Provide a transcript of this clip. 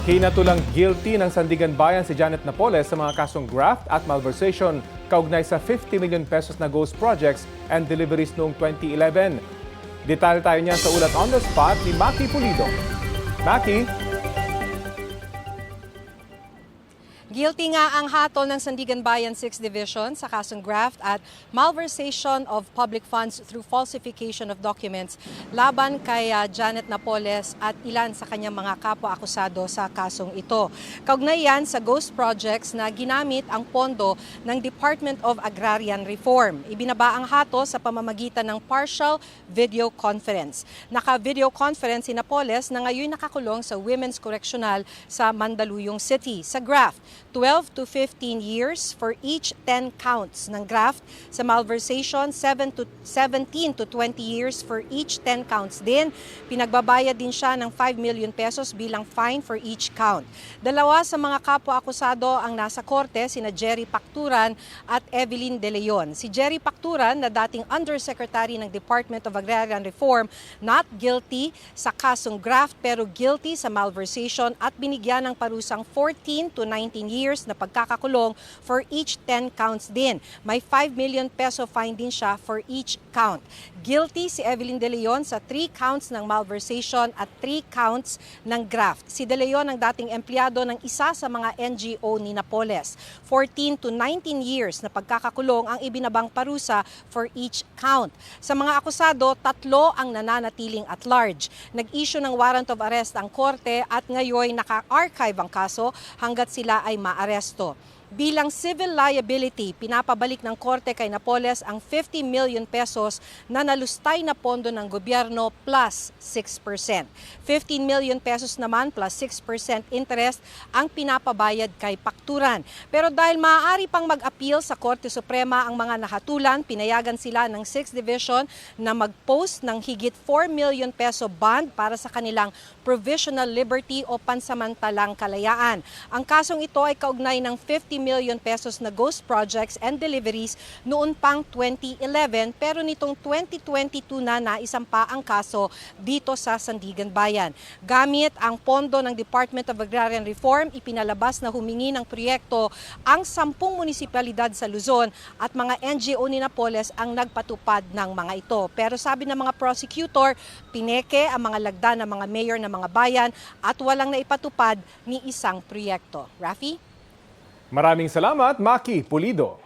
Hinatulang guilty ng Sandigan Bayan si Janet Napoles sa mga kasong graft at malversation kaugnay sa 50 million pesos na ghost projects and deliveries noong 2011. Detalye tayo niyan sa ulat on the spot ni Maki Pulido. Maki? Guilty nga ang hatol ng Sandigan Bayan 6th Division sa kasong graft at malversation of public funds through falsification of documents laban kay Janet Napoles at ilan sa kanyang mga kapwa-akusado sa kasong ito. Kaugnay yan sa ghost projects na ginamit ang pondo ng Department of Agrarian Reform. Ibinaba ang hatol sa pamamagitan ng partial video conference. Naka-video conference si Napoles na ngayon nakakulong sa Women's Correctional sa Mandaluyong City. Sa graft, 12 to 15 years for each 10 counts ng graft. Sa malversation, 17 to 20 years for each 10 counts din. Pinagbabayad din siya ng 5 million pesos bilang fine for each count. Dalawa sa mga kapwa-akusado ang nasa korte, sina Jerry Pacturan at Evelyn De Leon. Si Jerry Pacturan, na dating Undersecretary ng Department of Agrarian Reform, not guilty sa kasong graft pero guilty sa malversation at binigyan ng parusang 14 to 19 years na pagkakakulong for each 10 counts din. May 5 million peso fine din siya for each count. Guilty si Evelyn De Leon sa 3 counts ng malversation at 3 counts ng graft. Si De Leon ang dating empleyado ng isa sa mga NGO ni Napoles. 14 to 19 years na pagkakakulong ang ibinabang parusa for each count. Sa mga akusado, 3 ang nananatiling at large. Nag-issue ng warrant of arrest ang korte at ngayon naka-archive ang kaso hanggat sila ay maaresto. Bilang civil liability, pinapabalik ng korte kay Napoles ang 50 million pesos na nalustay na pondo ng gobyerno plus 6%. 15 million pesos naman plus 6% interest ang pinapabayad kay Pacturan. Pero dahil maaari pang mag-appeal sa Korte Suprema ang mga nahatulan, pinayagan sila ng 6th Division na mag-post ng higit 4 million peso bond para sa kanilang provisional liberty o pansamantalang kalayaan. Ang kasong ito ay kaugnay ng 50 million pesos na ghost projects and deliveries noon pang 2011 pero nitong 2022 na naisampa ang kaso dito sa Sandigan Bayan. Gamit ang pondo ng Department of Agrarian Reform, ipinalabas na humingi ng proyekto ang 10 munisipalidad sa Luzon at mga NGO ni Napoles ang nagpatupad ng mga ito. Pero sabi ng mga prosecutor, pineke ang mga lagda ng mga mayor ng mga bayan at walang naipatupad ni isang proyekto. Rafi? Maraming salamat, Maki Pulido.